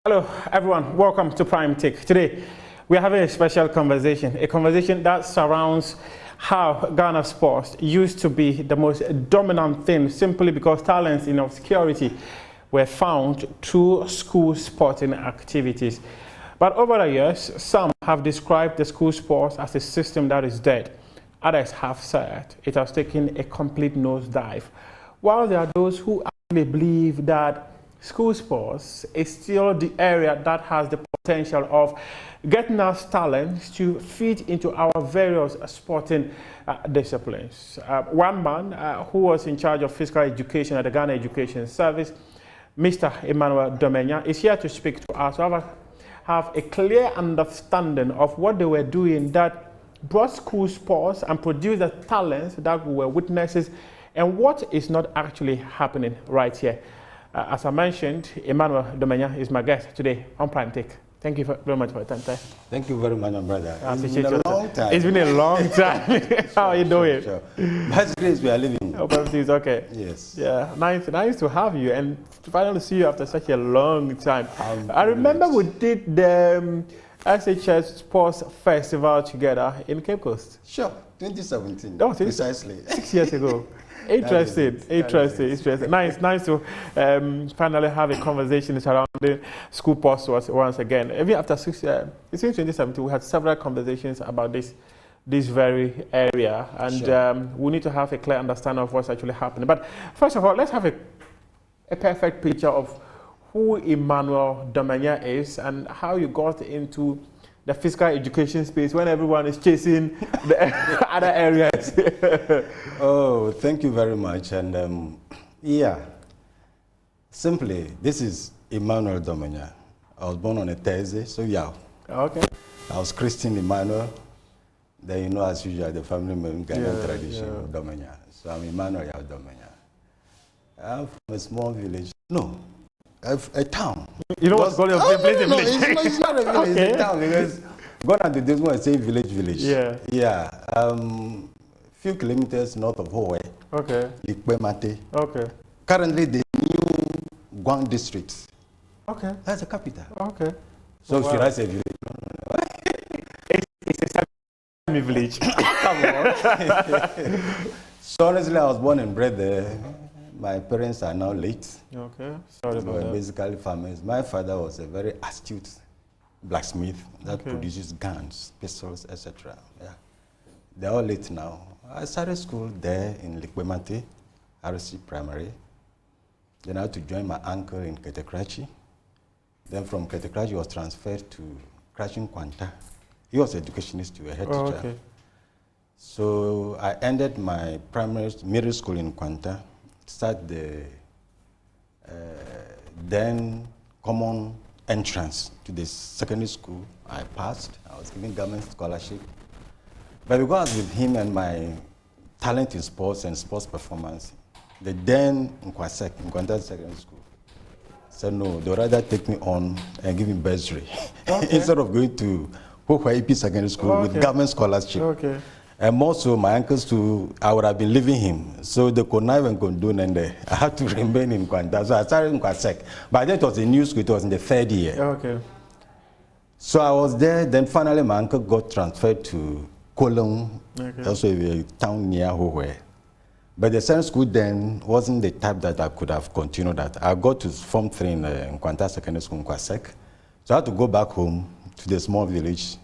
Hello, everyone. Welcome to Prime Take. Today, we are having a special conversation, a conversation that surrounds how Ghana sports used to be the most dominant thing simply because talents in obscurity were found through school sporting activities. But over the years, some have described the school sports as a system that is dead. Others have said it has taken a complete nosedive. While there are those who actually believe that school sports is still the area that has the potential of getting us talents to feed into our various sporting disciplines. One man who was in charge of physical education at the Ghana Education Service, Mr. Emmanuel Dormenyah, is here to speak to us, to have a clear understanding of what they were doing that brought school sports and produced the talents that we were witnesses, and what is not actually happening right here. As I mentioned, Emmanuel Dormenyah is my guest today on Prime Take. Thank you very much for your time. Thank you very much, my brother. It's been a long time. It's been a long time. How are you doing? Sure. By grace, we are living. Hope everything's okay. Yes. Yeah, nice to have you and to finally see you after such a long time. I remember we did the SHS Sports Festival together in Cape Coast. Sure, 2017. Oh, precisely. 6 years ago. Interesting. Nice to finally have a conversation surrounding school sports once again. Even after 6 years, since 2017, we had several conversations about this very area, and sure. We need to have a clear understanding of what's actually happening. But first of all, let's have a perfect picture of who Emmanuel Dormenyah is and how you got into the physical education space when everyone is chasing the other areas. Oh, thank you very much. And yeah, simply, this is Emmanuel Dormenyah. I was born on a Thursday, so yeah. Okay. I was Christian Emmanuel. Then, you know, as usual, the family name, Ghanaian tradition, Dormenyah. So I'm Emmanuel Dormenyah. I'm from a small village. No. A town. You know what's called a village? No, it's not a village, okay. It's a town because gone to this one, say village. Yeah. Yeah. Few kilometers north of Hawaii. Okay. Likpemate. Okay. Currently the new Guang district. Okay. That's the capital. Okay. So should I say village? It's a semi-village. Come on. So honestly, I was born and bred there. My parents are now late. Okay, sorry about that. Basically farmers. My father was a very astute blacksmith that produces guns, pistols, etc. Yeah. They're all late now. I started school there in Likpemate, RC Primary. Then I had to join my uncle in Ketekrachi. Then from Ketekrachi, I was transferred to Krachin Kwanta. He was an educationist, a head teacher. Okay. So I ended my middle school in Kwanta. Start the then common entrance to the secondary school. I passed. I was given government scholarship. But because I was with him and my talent in sports and sports performance, the then Nkwanta Secondary School said no, they would rather take me on and give me bursary instead of going to Hawaii Secondary School with government scholarship. Okay. And more so, my uncles too, I would have been leaving him. So they could not even condone, and I had to remain in Kwanta. So I started in Kwasek. But then it was a new school, it was in the third year. Okay. So I was there, then finally my uncle got transferred to Kolong, also a town near Hawaii. But the second school then wasn't the type that I could have continued that. I got to Form 3 in Kwanta Secondary School in Kwasek. So I had to go back home to the small village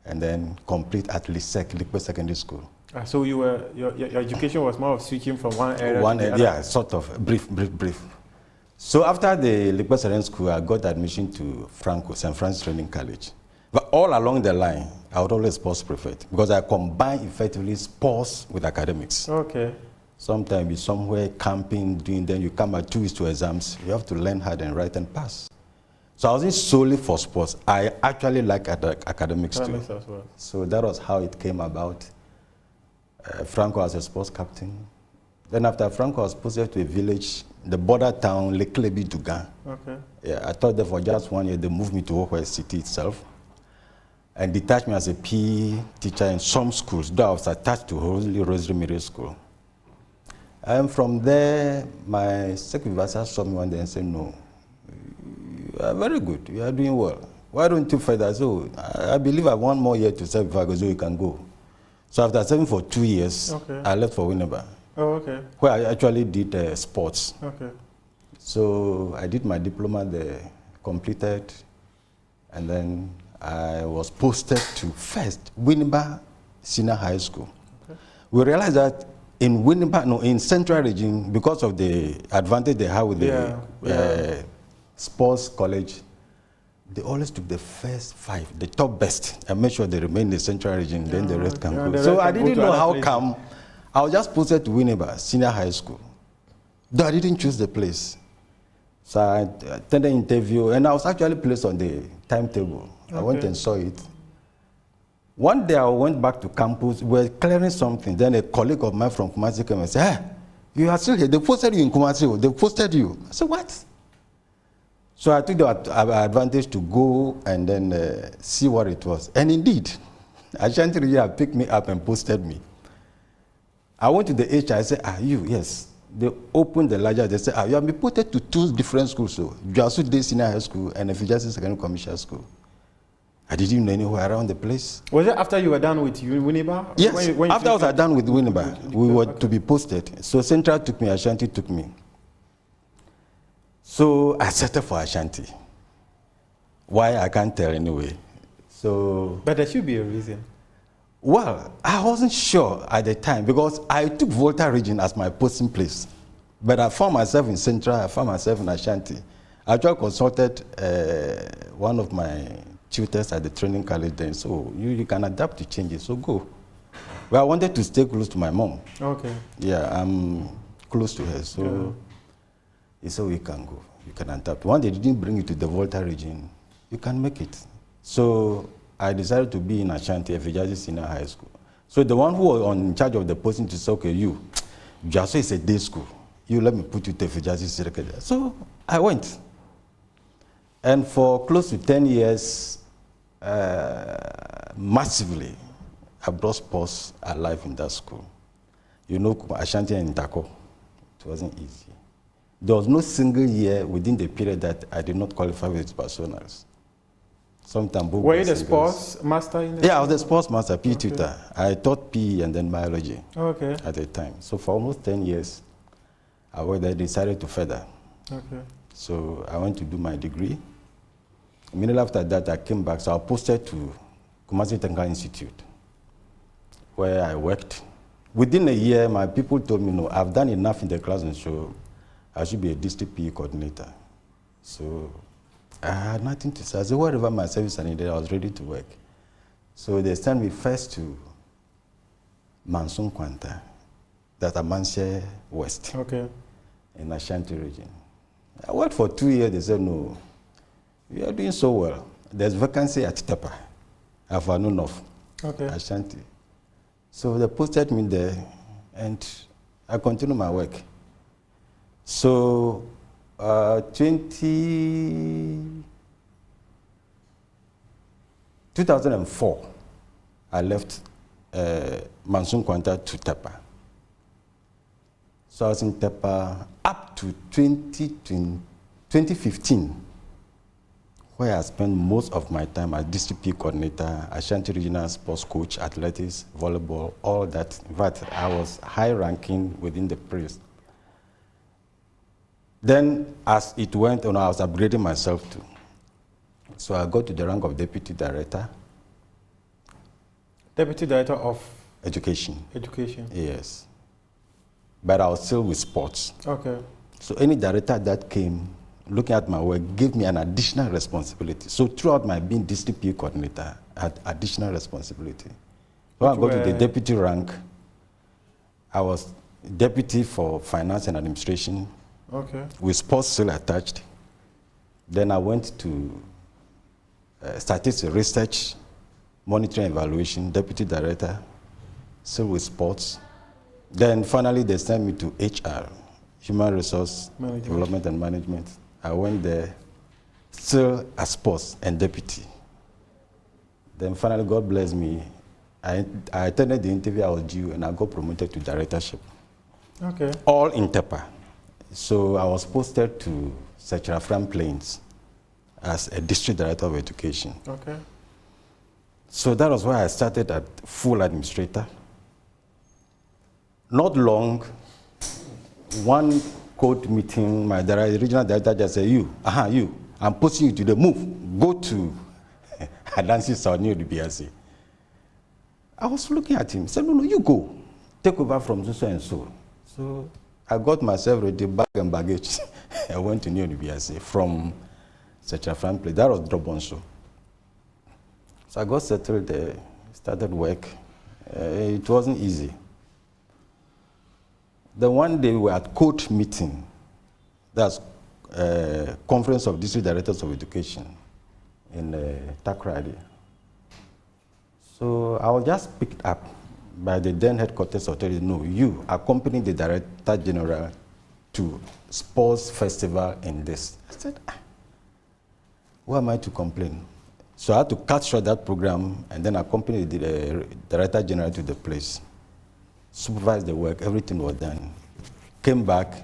and then complete at least Likpe Secondary School. So your education was more of switching from one area to the other? Yeah, sort of, brief. So after the Likpe Secondary School, I got admission to St. Francis Training College. But all along the line, I would always sports prefect because I combine effectively sports with academics. Okay. Sometimes you're somewhere camping, then you come at 2 weeks to exams, you have to learn hard and write and pass. So I wasn't solely for sports. I actually like academics too. As well. So that was how it came about. Franco was a sports captain. Then after Franco was posted to a village, the border town, Leklebi Dugan. Okay. Yeah, I thought that for just 1 year, they moved me to Hawaii City itself and detached me as a PE teacher in some schools, though I was attached to Holy Rosary Middle School. And from there, my supervisor saw me one day and said, no, you are very good. You are doing well. Why don't you further? So I believe I have 1 more year to serve before I go, so you can go. So after serving for 2 years, I left for Winneba. Oh, okay. Where I actually did sports. Okay. So I did my diploma there, completed, and then I was posted to first Winneba Senior High School. Okay. We realized that in Winneba, no, in Central Region, because of the advantage they have with the sports college, they always took the first 5, the top best, and make sure they remain in the Central Region, then the rest can go. So I didn't know how come. I was just posted to Winneba Senior High School. Though I didn't choose the place. So I attended an interview, and I was actually placed on the timetable. Okay. I went and saw it. One day I went back to campus, we were clearing something, then a colleague of mine from Kumasi came and said, hey, you are still here, they posted you in Kumasi, they posted you. I said, what? So I took the advantage to go and then see what it was. And indeed, Ashanti Region picked me up and posted me. I went to the HR, I said, you? Yes. They opened the ledger, they said, you have been posted to 2 different schools, so Joasu Day Senior High School and Efficacy Secondary Commercial School. I didn't know anywhere around the place. Was it after you were done with Winneba? Yes, after I was done with Winneba, we were to be posted. So Central took me, Ashanti took me. So I settled for Ashanti. Why, I can't tell anyway. So, but there should be a reason. Well, I wasn't sure at the time because I took Volta Region as my posting place. But I found myself in Central, I found myself in Ashanti. I actually consulted one of my tutors at the training college then, so you can adapt to changes, so go. Well, I wanted to stay close to my mom. Okay. Yeah, I'm close to her, so he said we can go, you can adapt. When they didn't bring you to the Volta Region, you can make it. So I decided to be in Ashanti, Efficacy Senior High School. So the one who was in charge of the posting to say, okay, you just is a day school. You let me put you to Efficacy Senior High School. So I went. And for close to 10 years, massively, I brought sports alive in that school. You know, Ashanti and Tako, it wasn't easy. There was no single year within the period that I did not qualify with personals. Sometimes were you the sports master in the I was the sports master, PE tutor. I taught PE and then biology at the time. So for almost 10 years, I decided to further. So I went to do my degree. Immediately after that, I came back. So I was posted to Kumasi Technical Institute, where I worked. Within a year, my people told me, no, I've done enough in the class, and so I should be a district PE coordinator. So I had nothing to say. I said, whatever my service I needed, I was ready to work. So they sent me first to Mansun Kwanta, that's Amansia West, in Ashanti region. I worked for 2 years. They said, no, you are doing so well. There's vacancy at Tepa, Afanunof, Ashanti. So they posted me there, and I continued my work. So 2004, I left Mansun Kwanta to Tepa. So I was in Tepa up to 2015, where I spent most of my time as district PE coordinator, Ashanti Regional Sports Coach, athletics, volleyball, all that. In fact, I was high ranking within the place. Then, as it went on, I was upgrading myself too. So I got to the rank of deputy director. Deputy director of? Education. Education. Yes. But I was still with sports. So any director that came, looking at my work, gave me an additional responsibility. So throughout my being district PE coordinator, I had additional responsibility. When I got to the deputy rank, I was deputy for finance and administration, with sports still attached. Then I went to statistics research, monitoring evaluation, deputy director, still with sports. Then finally they sent me to HR, human resource development and management. I went there, still as sports and deputy. Then finally, God bless me. I attended the interview I was due, and I got promoted to directorship. All in Tepa. So I was posted to Sechirafram Plains, as a district director of education. Okay. So that was why I started at full administrator. Not long, one code meeting, my regional director just said, you, I'm posting you to the move. Go to Adansi South near the BRC. I was looking at him, said, no, you go. Take over from so and so. So I got myself ready, bag and baggage. I went to New BRC from such a friend place. That was Drobonso. So I got settled there, started work. It wasn't easy. Then one day we were at court meeting. That's Conference of District Directors of Education in Takrady. So I was just picked up by the then headquarters authority. No, you accompany the Director General to sports festival in this. I said, who am I to complain? So I had to cut short that program and then accompany the Director General to the place, supervise the work, everything was done. Came back.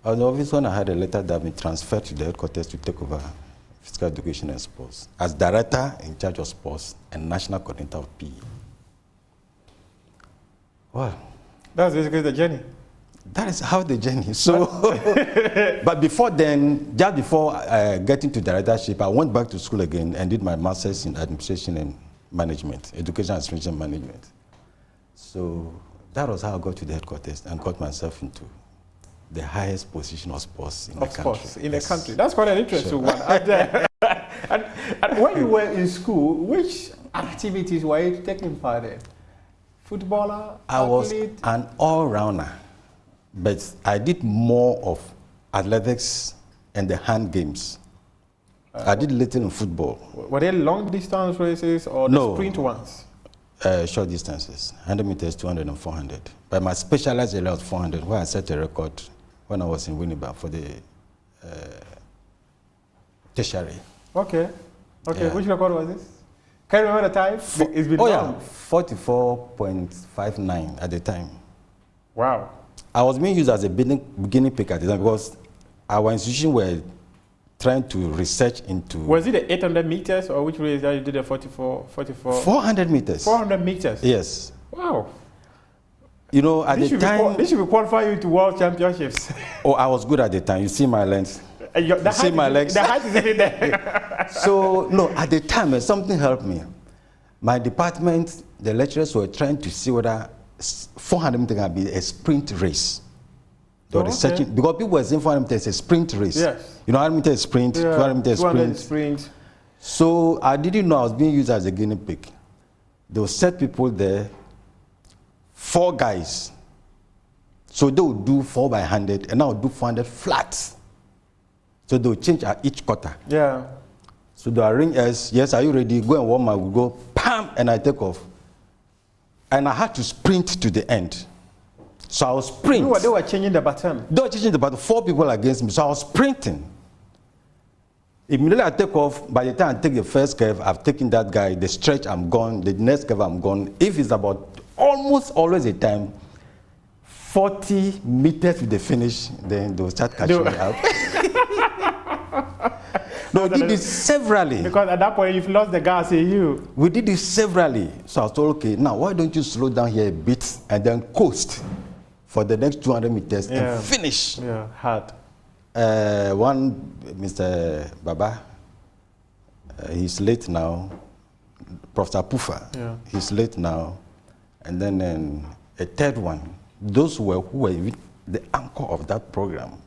I was the office when I had a letter that had been transferred to the headquarters to take over physical education and sports as director in charge of sports and national coordinator of PE. Well, that's basically the journey. That is how the journey. So, but before then, just before getting to directorship, I went back to school again and did my master's in administration and management, education administration management. So that was how I got to the headquarters and got myself into the highest position of sports in the country. In the country. That's quite an interesting one. And when you were in school, which activities were you taking part in? Footballer, I was an all-rounder, but I did more of athletics and the hand games. I did little in football. Were they long distance races or the sprint ones? Short distances, 100 meters, 200 and 400. But my specialized area was 400, where I set a record when I was in Winnipeg for the tertiary. Okay. Yeah. Which record was this? Can you remember the time? It's been long. 44.59 at the time. Wow. I was being used as a beginning pick at the time because our institution were trying to research into... Was it the 800 meters or which race that you did the 44? 400 meters. 400 meters? Yes. Wow. You know, at the time... This should be qualifying you to world championships. Oh, I was good at the time. You see my length. You see my legs. The height is in there. So, no, at the time, something helped me. My department, the lecturers were trying to see whether 400 meters can be a sprint race. They were researching, because people were saying 400 meters is a sprint race. Yes. You know, 100 meters sprint, 200 meters sprint. So I didn't know I was being used as a guinea pig. They would set people there, 4 guys. So they would do 4 by 100, and I would do 400 flat. So they would change at each quarter. Yeah. So they would ring us, yes, are you ready? Go and warm up. We go, pam, and I take off. And I had to sprint to the end. So I was sprinting. They were changing the baton. They were changing the baton. 4 people against me. So I was sprinting. Immediately I take off. By the time I take the first curve, I've taken that guy. The stretch, I'm gone. The next curve, I'm gone. If it's about almost always a time, 40 meters to the finish, then they'll start catching me up. No, we did this severally. Because at that point, you've lost the gas in you. We did this severally. So I was told, okay, now why don't you slow down here a bit and then coast for the next 200 meters and finish. Yeah, hard. One, Mr. Baba, he's late now. Professor Pufa, he's late now. And then a third one, those who were the anchor of that program.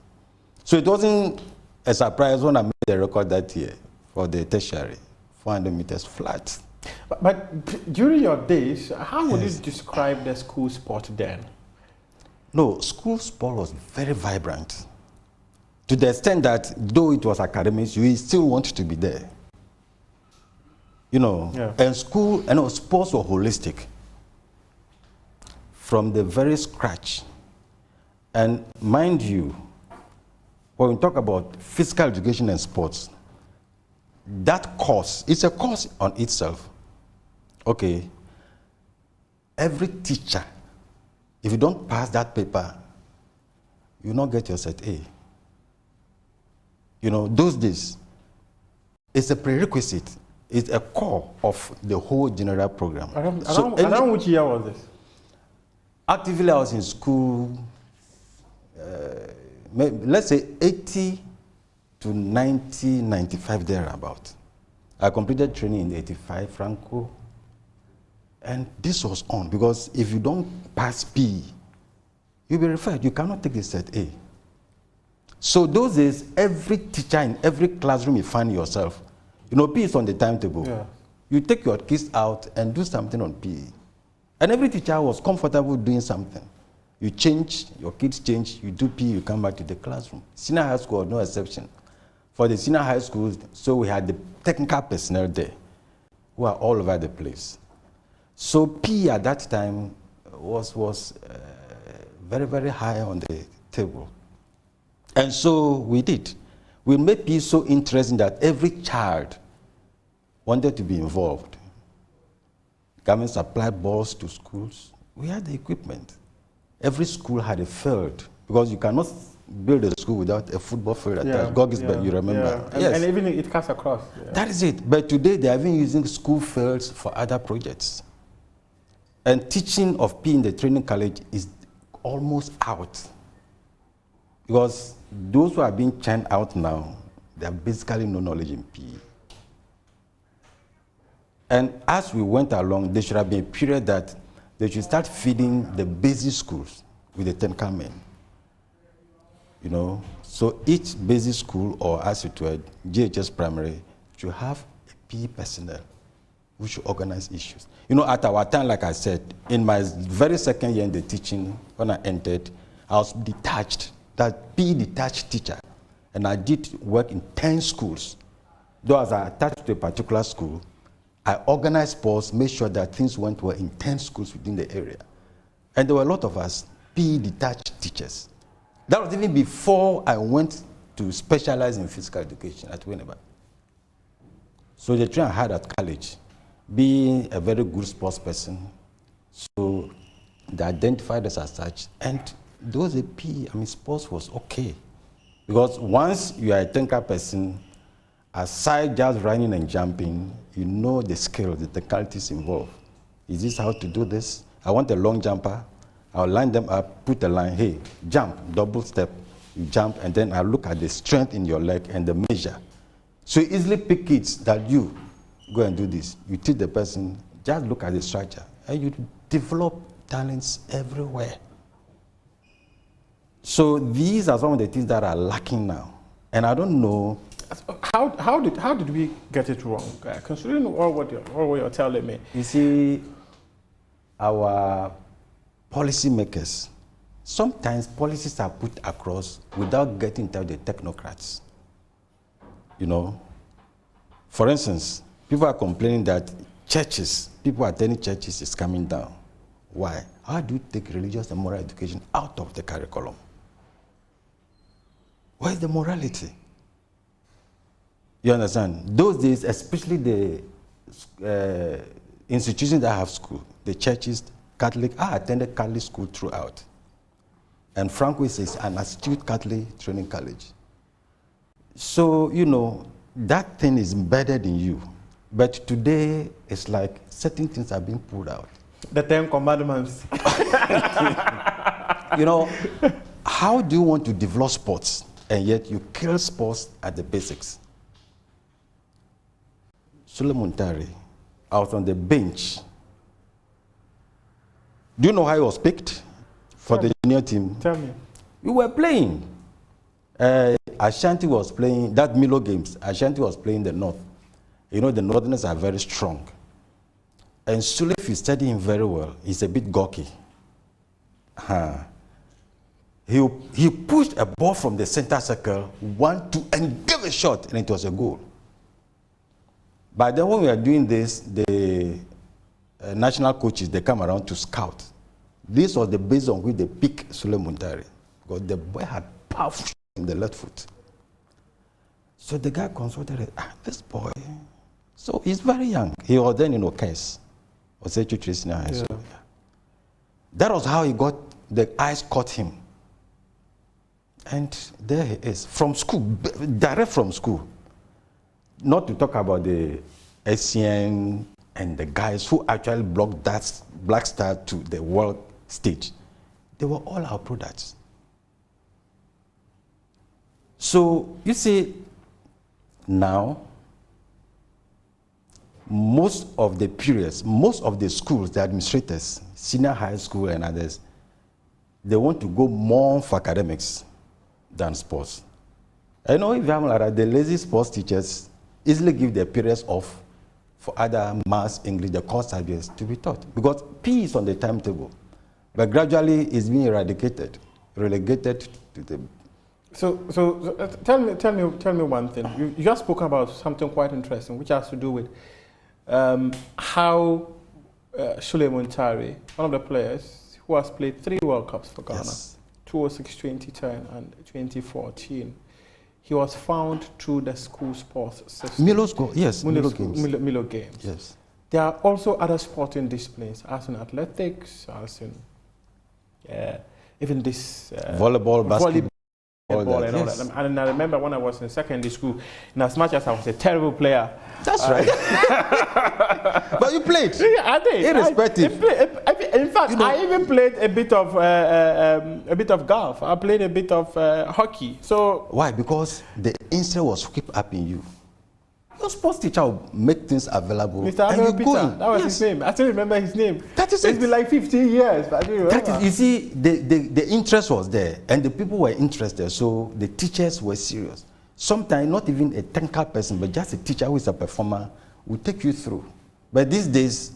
So it wasn't a surprise when I made the record that year for the tertiary, 400 meters flat. But during your days, how would you describe the school sport then? No, school sport was very vibrant. To the extent that though it was academics, you still want to be there. You know, and school, sports were holistic from the very scratch. And mind you, when we talk about physical education and sports, that course, it's a course on itself. Okay, every teacher, if you don't pass that paper, you will not get your set A. You know, those days, It's a prerequisite. It's a core of the whole general program. Around which year was this? Actively, I was in school, let's say 80 to 90, 95 thereabout. I completed training in 85, Franco. And this was on, because if you don't pass P, you'll be referred. You cannot take the set A. So those days, every teacher in every classroom you find yourself, you know, P is on the timetable. Yeah. You take your kids out and do something on PE. And every teacher was comfortable doing something. You change, your kids change, you do PE, you come back to the classroom. Senior high school, no exception. For the senior high schools, so we had the technical personnel there who are all over the place. So PE at that time was very, very high on the table. And so we did. We made PE so interesting that every child wanted to be involved. Government supplied balls to schools. We had the equipment. Every school had a field, because you cannot build a school without a football field attached. Gogisberg, you remember? Yeah. Yes. And even it cuts across. Yeah. That is it. But today they are even using school fields for other projects. And teaching of PE in the training college is almost out. Because those who are being churned out now, they have basically no knowledge in PE. And as we went along, there should have been a period that they should start feeding the basic schools with the technical men. You know, so each basic school, or as it were, GHS primary, should have a PE personnel who should organize issues. You know, at our time, like I said, in my very second year in the teaching, when I entered, I was detached, that PE detached teacher. And I did work in 10 schools. Though as I attached to a particular school, I organized sports, made sure that things went well in 10 schools within the area. And there were a lot of us, PE detached teachers. That was even before I went to specialize in physical education at Winneba. So the training I had at college, being a very good sports person, so they identified us as such. And those PE, sports was okay. Because once you are a technical person, aside just running and jumping, you know the skill, the technicalities involved. Is this how to do this? I want a long jumper. I'll line them up, put a line, hey, jump, double step, you jump, and then I'll look at the strength in your leg and the measure. So you easily pick kids that you go and do this. You teach the person, just look at the structure, and you develop talents everywhere. So these are some of the things that are lacking now. And I don't know. How did we get it wrong? Considering all what you're telling me. You see, our policymakers, sometimes policies are put across without getting to the technocrats. You know, for instance, people are complaining that people attending churches is coming down. Why? How do you take religious and moral education out of the curriculum? Where's the morality? You understand? Those days, especially the institutions that have school, the churches, Catholic, I attended Catholic school throughout. And Franco is an astute Catholic training college. So, you know, that thing is embedded in you. But today, it's like certain things are being pulled out. The 10 Commandments. You know, how do you want to develop sports, and yet you kill sports at the basics? Suleiman Tari, I was on the bench. Do you know how he was picked for the junior team? Tell me. We were playing. Ashanti was playing, that Milo games, Ashanti was playing the North. You know, the Northerners are very strong. And Sule, if you study him very well, he's a bit gawky. He pushed a ball from the center circle, 1-2, and gave a shot, and it was a goal. But then when we are doing this, the national coaches, they come around to scout. This was the basis on which they picked Suleiman Tari, because the boy had powerful shot in the left foot. So the guy consulted, this boy, so he's very young. He was then in Okes, Osechu Trisina High School. Yeah. That was how he got, the eyes caught him. And there he is, from school, direct from school. not to talk about the SCN and the guys who actually brought that Black Star to the world stage. They were all our products. So you see, now, most of the periods, most of the schools, the administrators, senior high school and others, they want to go more for academics than sports. I know if you have like that, the lazy sports teachers easily give their periods off for other maths, English, the core subjects to be taught. Because P is on the timetable, but gradually it's being relegated to the... So tell me one thing. You just spoke about something quite interesting, which has to do with how Suleiman Tari, one of the players who has played 3 World Cups for Ghana, yes. 2006, 2010, and 2014, he was found through the school sports system. Milo Games. Milo Games. Yes. There are also other sporting disciplines, as in athletics, as in even this volleyball, basketball. And all that. And I remember when I was in secondary school, in as much as I was a terrible player. That's right. But you played. Yeah, I did. Irrespective. In fact, you know, I even played a bit of golf. I played a bit of hockey. So why? Because the instinct was keep up in you. Your sports teacher will make things available. Mr. Abel Peter, that was his name. I still remember his name. That is it. It's been like 15 years, but I don't remember. You see, the interest was there, and the people were interested, so the teachers were serious. Sometimes not even a technical person, but just a teacher who is a performer will take you through. But these days,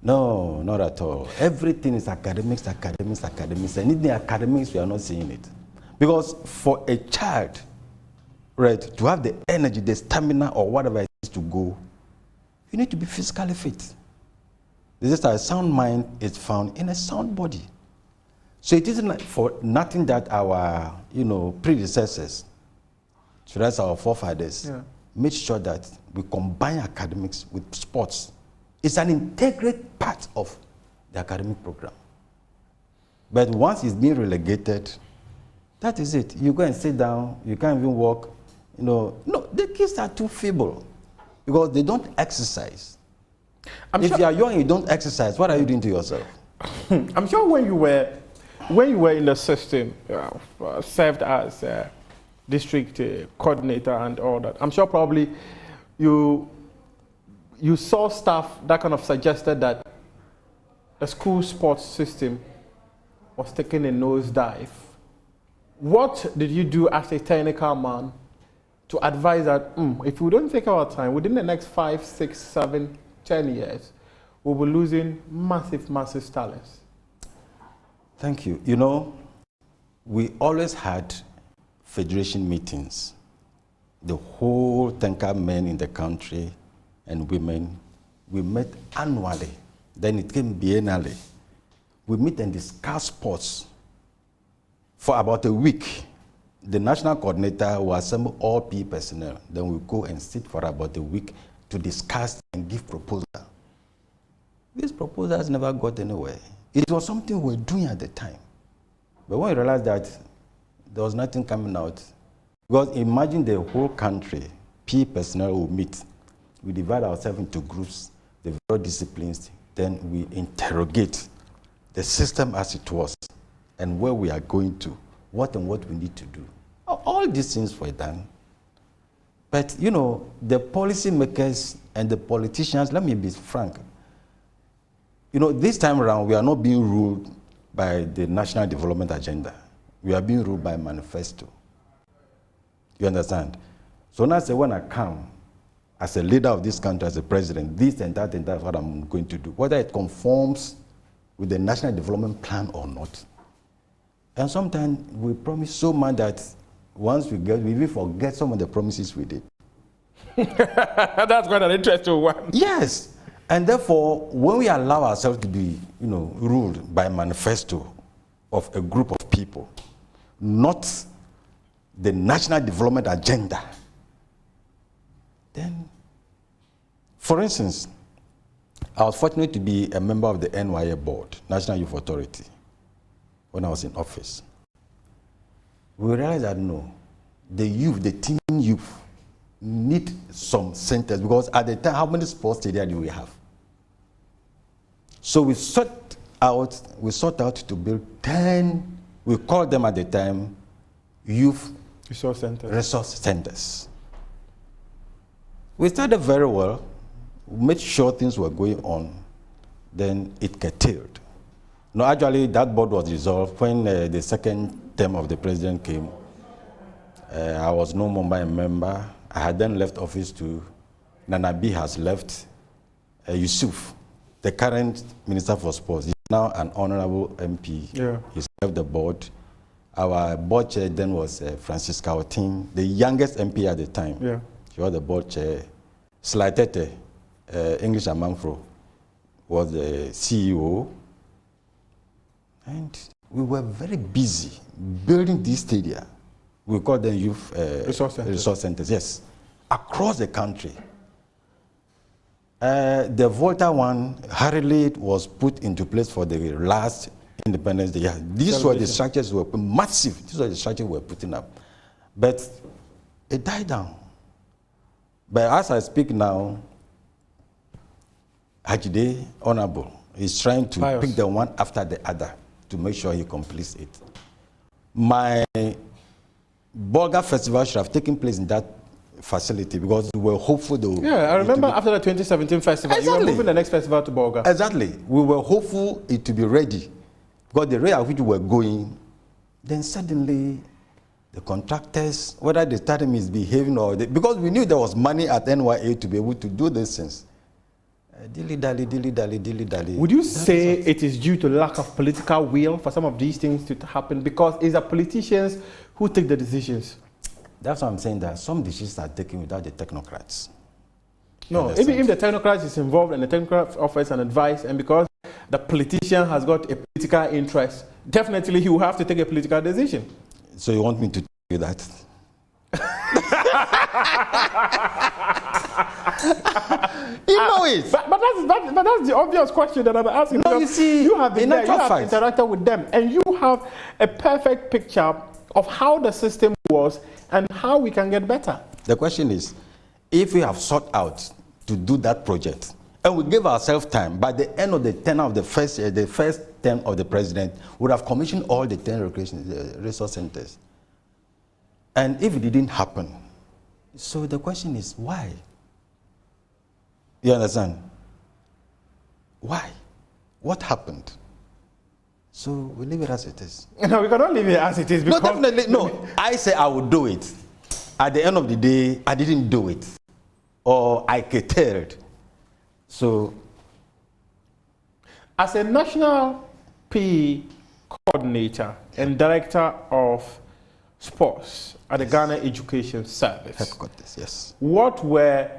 no, not at all. Everything is academics, and in the academics, we are not seeing it. Because for a child, right, to have the energy, the stamina, or whatever it is to go, you need to be physically fit. This is that a sound mind is found in a sound body. So it isn't for nothing that our, predecessors, so that's our forefathers, made sure that we combine academics with sports. It's an integral part of the academic program. But once it's being relegated, that is it. You go and sit down, you can't even walk. No, the kids are too feeble because they don't exercise. If you are young and you don't exercise, what are you doing to yourself? I'm sure when you were in the system, served as district coordinator and all that, I'm sure probably you saw stuff that kind of suggested that the school sports system was taking a nosedive. What did you do as a technical man to advise that if we don't take our time, within the next 5, 6, 7, 10 years, we'll be losing massive talents? Thank you. We always had federation meetings. The whole tanker men in the country and women, we met annually. Then it came biennally. We meet and discuss sports for about a week. The national coordinator will assemble all PE personnel. Then we go and sit for about a week to discuss and give proposals. These proposals never got anywhere. It was something we were doing at the time. But when we realized that there was nothing coming out, because imagine the whole country, PE personnel will meet. We divide ourselves into groups, the various disciplines, then we interrogate the system as it was and where we are going to. What we need to do. All these things were done. But, the policy makers and the politicians, let me be frank, this time around, we are not being ruled by the National Development Agenda. We are being ruled by manifesto. You understand? So now, when I come as a leader of this country, as a president, this and that is what I'm going to do, whether it conforms with the National Development Plan or not. And sometimes we promise so much that once we even forget some of the promises we did. That's quite an interesting one. Yes. And therefore, when we allow ourselves to be, ruled by a manifesto of a group of people, not the National Development Agenda, then, for instance, I was fortunate to be a member of the NYA board, National Youth Authority, when I was in office. We realized that no, the youth, the teen youth, need some centers, because at the time, how many sports stadia do we have? So we sought out to build 10, we called them at the time, youth resource centers. We started very well, we made sure things were going on, then it curtailed. No, actually, that board was dissolved when the second term of the president came. I was no more a member. I had then left office to Nanabi has left. Yusuf, the current Minister for Sports, is now an honorable MP. Yeah. He's left the board. Our board chair then was Francisca Otin, the youngest MP at the time. Yeah. She was the board chair. Slightete, English Amanfro, was the CEO. And we were very busy building these stadia. We call them youth resource centers, yes, across the country. The Volta one hurriedly was put into place for the last Independence Day. These were the structures were massive. These were the structures we were putting up, but it died down. But as I speak now, Hajide Honorable is trying to pick the one after the other to make sure he completes it. My Bolga Festival should have taken place in that facility because we were hopeful. Yeah, I remember after the 2017 festival, you were moving the next festival to Bolga. Exactly. We were hopeful it to be ready because the rate at which we were going, then suddenly the contractors, whether they started misbehaving or because we knew there was money at NYA to be able to do these things. Dilly-dally, dilly-dally, dilly-dally. Would you say it is due to lack of political will for some of these things to happen? Because it's the politicians who take the decisions. That's why I'm saying that some decisions are taken without the technocrats. No, even if the technocrats is involved and the technocrat offers an advice, and because the politician has got a political interest, definitely he will have to take a political decision. So you want me to tell you that? You know it. But that's the obvious question that I'm asking. No, you see, you have been there, you have interacted with them, and you have a perfect picture of how the system was and how we can get better. The question is, if we have sought out to do that project, and we gave ourselves time, by the end of the tenure of the first term of the president, we would have commissioned all the 10 resource centers. And if it didn't happen, so the question is, why? You understand? Why? What happened? So we leave it as it is. No, we cannot leave it as it is. Because no, definitely. No, I say I would do it. At the end of the day, I didn't do it. Or I curtailed. So, as a national PE coordinator and director of sports at the Ghana Education Service, headquarters, yes. What were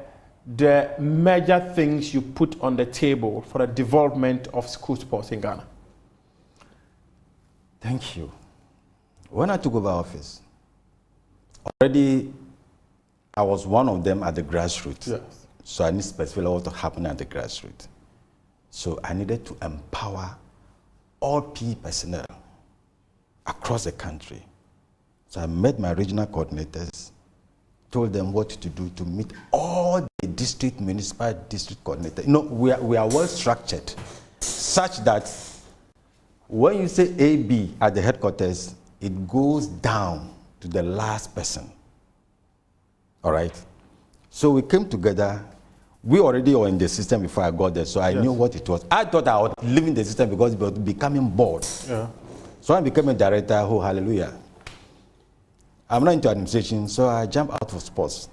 the major things you put on the table for the development of school sports in Ghana? Thank you. When I took over office, already I was one of them at the grassroots. Yes. So I need specifically what to happen at the grassroots. So I needed to empower all PE personnel across the country. So I met my regional coordinators, told them what to do to meet all the district, municipal district coordinators. You know, we are well structured, such that when you say AB at the headquarters, it goes down to the last person. All right? So we came together. We already were in the system before I got there, so I knew what it was. I thought I was leaving the system because it was becoming bored. Yeah. So I became a director, oh, hallelujah. I'm not into administration, so I jumped out of sports.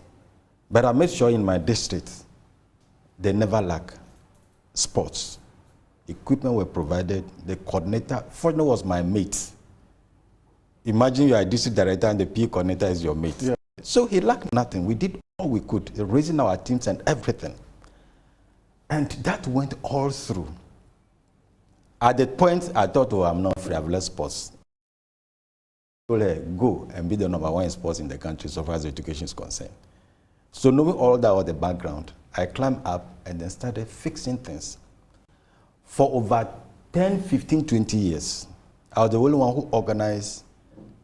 But I made sure in my district, they never lack sports. Equipment were provided. The coordinator, fortunately, was my mate. Imagine you are a district director and the PE coordinator is your mate. Yeah. So he lacked nothing. We did all we could, raising our teams and everything. And that went all through. At the point, I thought, oh, I'm not free, I've left sports. So go and be the #1 in sports in the country so far as education is concerned. So knowing all that was the background, I climbed up and then started fixing things. For over 10, 15, 20 years, I was the only one who organized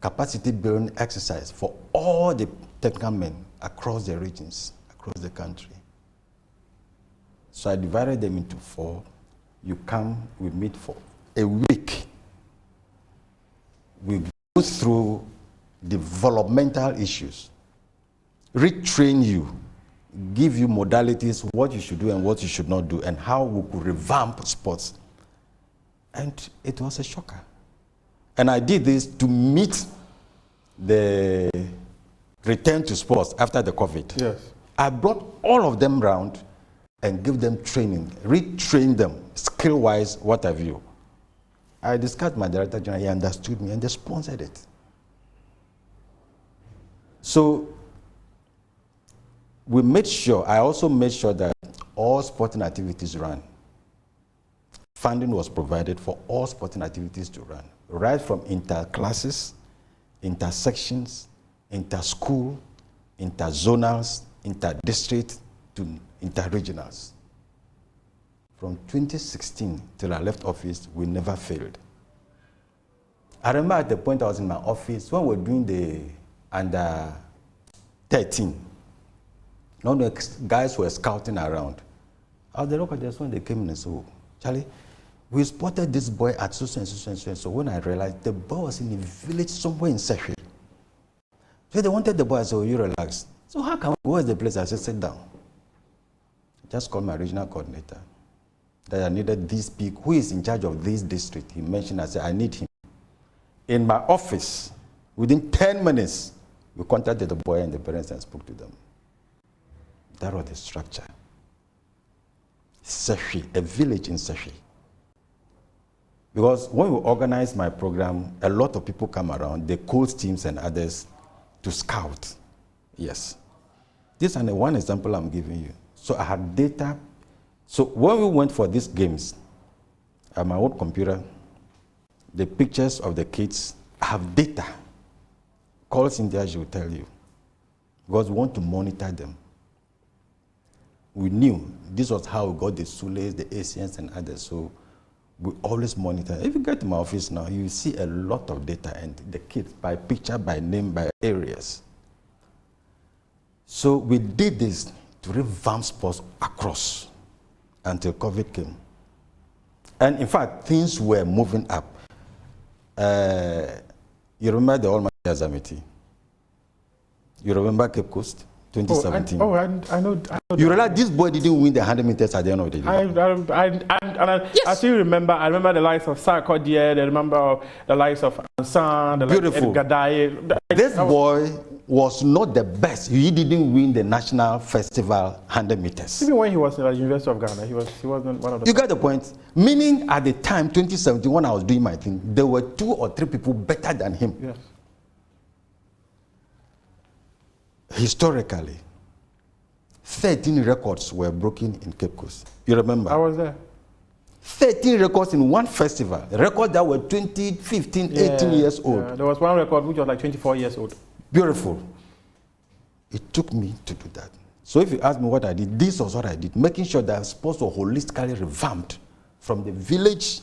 capacity building exercise for all the technical men across the regions, across the country. So I divided them into 4. You come, we meet for a week. We go through developmental issues, retrain you, give you modalities, what you should do and what you should not do, and how we could revamp sports. And it was a shocker. And I did this to meet the return to sports after the COVID. Yes. I brought all of them round and give them training, retrain them, skill-wise, what have you. I discussed with my director general, he understood me, and they sponsored it. So we made sure, I also made sure that all sporting activities ran. Funding was provided for all sporting activities to run, right from inter-classes, inter-sections, inter-school, inter-zonals, inter-district to inter-regionals. From 2016 till I left office, we never failed. I remember at the point I was in my office when we were doing the under 13. Now the guys were scouting around. I was the local, that's when they came in and said, oh, Charlie, we spotted this boy at so and so and so and so. When I realized the boy was in a village somewhere in Sefi. So they wanted the boy, I said, oh, you relax. So how can we go to the place? I said, sit down. Just called my regional coordinator that I needed this people who is in charge of this district. He mentioned, I said, I need him. In my office, within 10 minutes, we contacted the boy and the parents and spoke to them. That was the structure. Sefi, a village in Sefi. Because when we organize my program, a lot of people come around, the coach teams and others, to scout. Yes. This is one example I'm giving you. So I had data. So when we went for these games, I have my own computer, the pictures of the kids, I have data. Calls in there, she will tell you. Because we want to monitor them. We knew this was how we got the Sules, the Asians, and others. So we always monitor. If you get to my office now, you see a lot of data and the kids by picture, by name, by areas. So we did this to revamp sports across until COVID came. And in fact, things were moving up. You remember the Almighty Azamiti? You remember Cape Coast, 2017? I know. You realize this boy didn't win the 100 meters at the end of the day. I still remember. I remember the likes of Sarkodie. I remember the likes of Ansan. The Beautiful. Likes of Gadaye. This boy was not the best. He didn't win the national festival 100 meters. Even when he was at the University of Ghana, he wasn't one of the. You got the point. Meaning, at the time, 2017, when I was doing my thing, there were 2 or 3 people better than him. Yes. Historically, 13 records were broken in Cape Coast. You remember? I was there. 13 records in one festival. Records that were 20, 15, 18 years old. Yeah. There was one record which was like 24 years old. Beautiful. It took me to do that. So if you ask me what I did, this was what I did. Making sure that sports were holistically revamped from the village,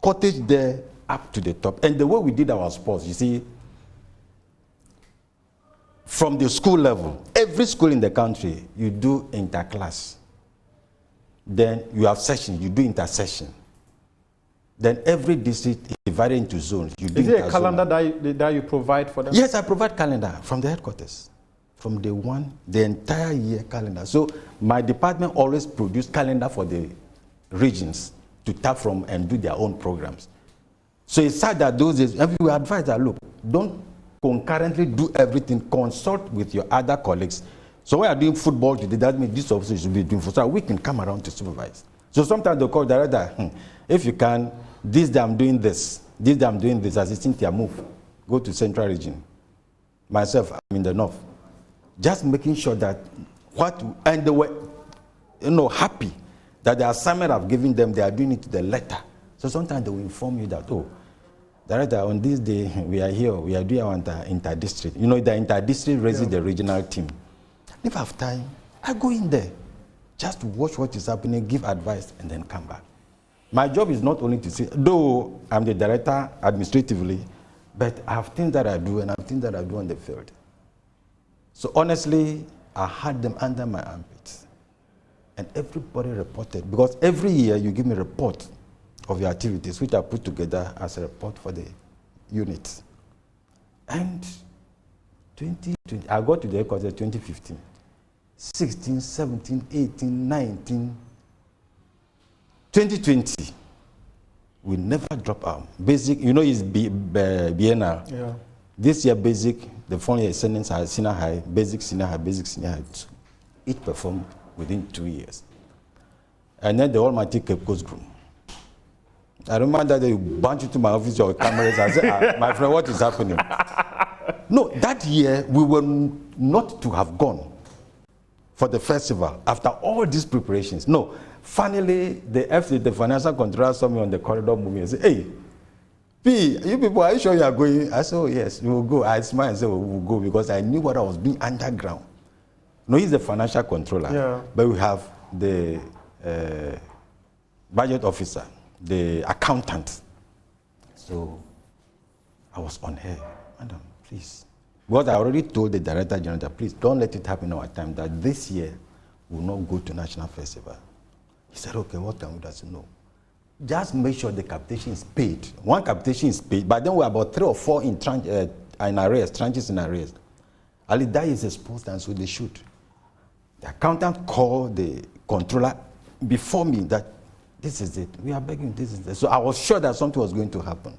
cottage there, up to the top. And the way we did our sports, you see, from the school level, every school in the country, you do interclass. Then you have session, you do intersession. Then every district is divided into zones. You do Is it a calendar that you provide for them? Yes, I provide calendar from the headquarters. From day one, the entire year calendar. So my department always produce calendar for the regions to tap from and do their own programs. So it's sad that those days, we advise that, look, don't concurrently do everything, consult with your other colleagues. So when you're doing football today, that means this officer should be doing football. So we can come around to supervise. So sometimes they call the director, if you can, this day I'm doing this day I'm doing this, as Cynthia move, go to central region. Myself, I'm in the north. Just making sure that and they were, happy that the assignment I've given them, they are doing it to the letter. So sometimes they will inform you that, oh, Director, on this day, we are here, we are doing our inter-district. The inter-district raises the regional team. If I have time, I go in there, just to watch what is happening, give advice, and then come back. My job is not only to say, though I'm the director administratively, But I have things that I do and I have things that I do on the field. So honestly, I had them under my armpits. And everybody reported, because every year you give me a report of your activities, which I put together as a report for the unit. And 2020, I got to the headquarters 2015. 16, 17, 18, 19, 2020. We never drop out. Basic, you know, is biennial. Yeah. This year, basic, the following year, senior high, basic, senior high, basic, senior high. Each performed within 2 years. And then the Almighty Cape Coast grew. I remember that they bunched into my office or cameras. I said, my friend, what is happening? No, that year, we were not to have gone for the festival after all these preparations. No. Finally, the FC, the financial controller, saw me on the corridor moving and said, hey, P, you people, are you sure you are going? I said, oh, yes, we will go. I smiled and said, we will go, because I knew what I was doing underground. No, he's the financial controller. Yeah. But we have the budget officer, the accountant. So I was on her. Madam, please. Because I already told the director general, please don't let it happen in our time that this year we will not go to National Festival. He said, okay, what can we do? I said, no. Just make sure the capitation is paid. One capitation is paid, but then we're about 3 or 4 in arrears, tranches in arrears. Ali, that is exposed, and so they should. The accountant called the controller before me that this is it. We are begging, this is it. So I was sure that something was going to happen.